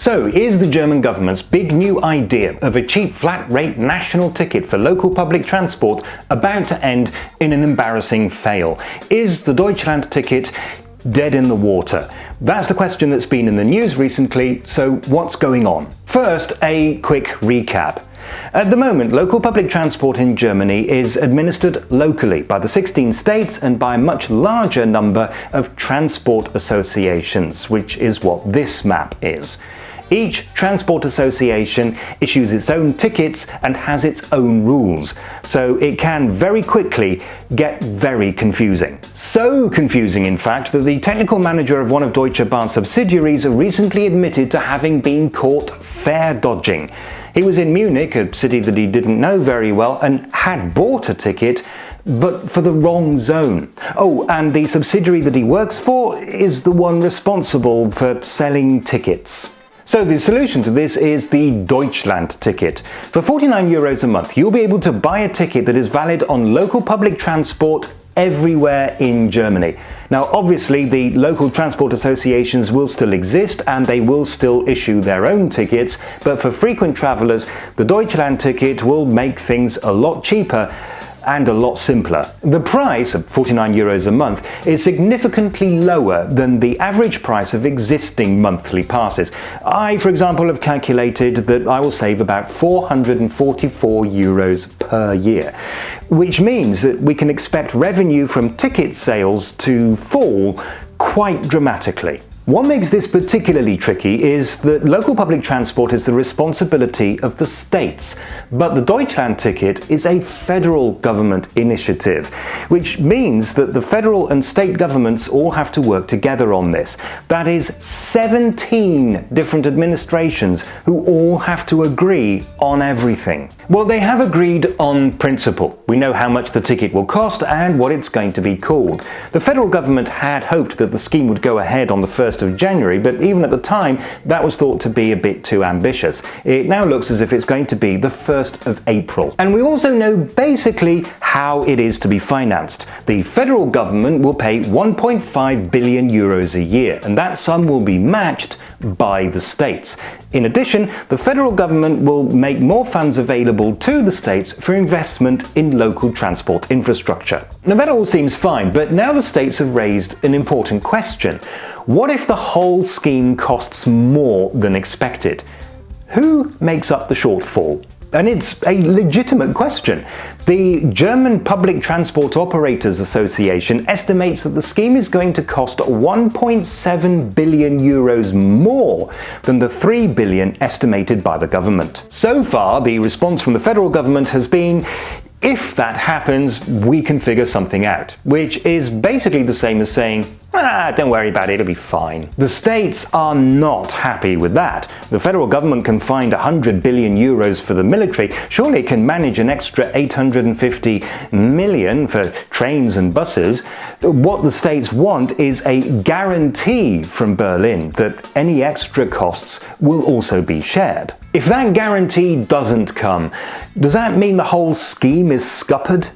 So, is the German government's big new idea of a cheap flat-rate national ticket for local public transport about to end in an embarrassing fail? Is the Deutschlandticket dead in the water? That's the question that's been in the news recently, so what's going on? First, a quick recap. At the moment, local public transport in Germany is administered locally by the 16 states and by a much larger number of transport associations, which is what this map is. Each transport association issues its own tickets and has its own rules, so it can very quickly get very confusing. So confusing, in fact, that the technical manager of one of Deutsche Bahn's subsidiaries recently admitted to having been caught fare dodging. He was in Munich, a city that he didn't know very well, and had bought a ticket, but for the wrong zone. Oh, and the subsidiary that he works for is the one responsible for selling tickets. So the solution to this is the Deutschlandticket. For €49 a month, you'll be able to buy a ticket that is valid on local public transport everywhere in Germany. Now, obviously, the local transport associations will still exist and they will still issue their own tickets, but for frequent travellers, the Deutschlandticket will make things a lot cheaper and a lot simpler. The price of €49 a month is significantly lower than the average price of existing monthly passes. I, for example, have calculated that I will save about €444 per year, which means that we can expect revenue from ticket sales to fall quite dramatically. What makes this particularly tricky is that local public transport is the responsibility of the states, but the Deutschlandticket is a federal government initiative, which means that the federal and state governments all have to work together on this. That is 17 different administrations who all have to agree on everything. Well, they have agreed on principle. We know how much the ticket will cost and what it's going to be called. The federal government had hoped that the scheme would go ahead on the 1st of January, but even at the time, that was thought to be a bit too ambitious. It now looks as if it's going to be the 1st of April. And we also know basically how it is to be financed. The federal government will pay €1.5 billion a year, and that sum will be matched by the states. In addition, the federal government will make more funds available to the states for investment in local transport infrastructure. Now that all seems fine, but now the states have raised an important question. What if the whole scheme costs more than expected? Who makes up the shortfall? And it's a legitimate question. The German Public Transport Operators Association estimates that the scheme is going to cost €1.7 billion more than the €3 billion estimated by the government. So far, the response from the federal government has been, if that happens, we can figure something out, which is basically the same as saying, don't worry about it, it'll be fine. The states are not happy with that. The federal government can find €100 billion for the military. Surely it can manage an extra $850 million for trains and buses. What the states want is a guarantee from Berlin that any extra costs will also be shared. If that guarantee doesn't come, does that mean the whole scheme is scuppered?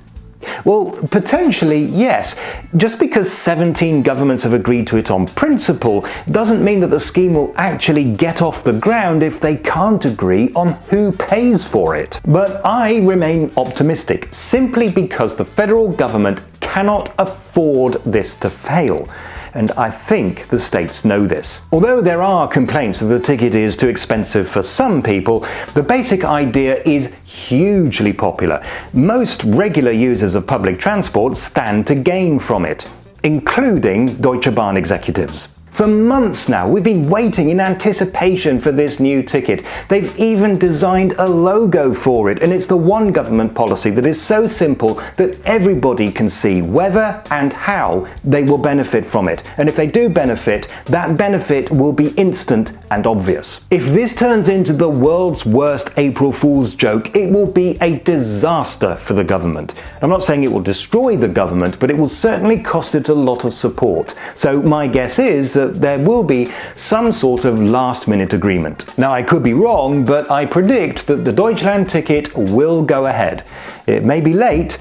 Well, potentially, yes. Just because 17 governments have agreed to it on principle doesn't mean that the scheme will actually get off the ground if they can't agree on who pays for it. But I remain optimistic, simply because the federal government cannot afford this to fail. And I think the states know this. Although there are complaints that the ticket is too expensive for some people, the basic idea is hugely popular. Most regular users of public transport stand to gain from it, including Deutsche Bahn executives. For months now, we've been waiting in anticipation for this new ticket. They've even designed a logo for it, and it's the one government policy that is so simple that everybody can see whether and how they will benefit from it. And if they do benefit, that benefit will be instant and obvious. If this turns into the world's worst April Fool's joke, it will be a disaster for the government. I'm not saying it will destroy the government, but it will certainly cost it a lot of support. So my guess is that there will be some sort of last-minute agreement. Now, I could be wrong, but I predict that the Deutschlandticket will go ahead. It may be late,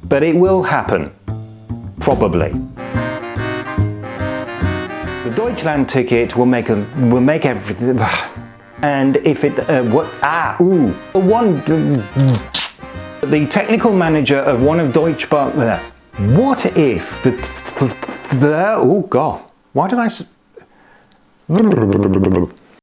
but it will happen. Probably. The Deutschlandticket will make everything... And if it, the technical manager of one of Deutsche Bank, what if oh God, why did I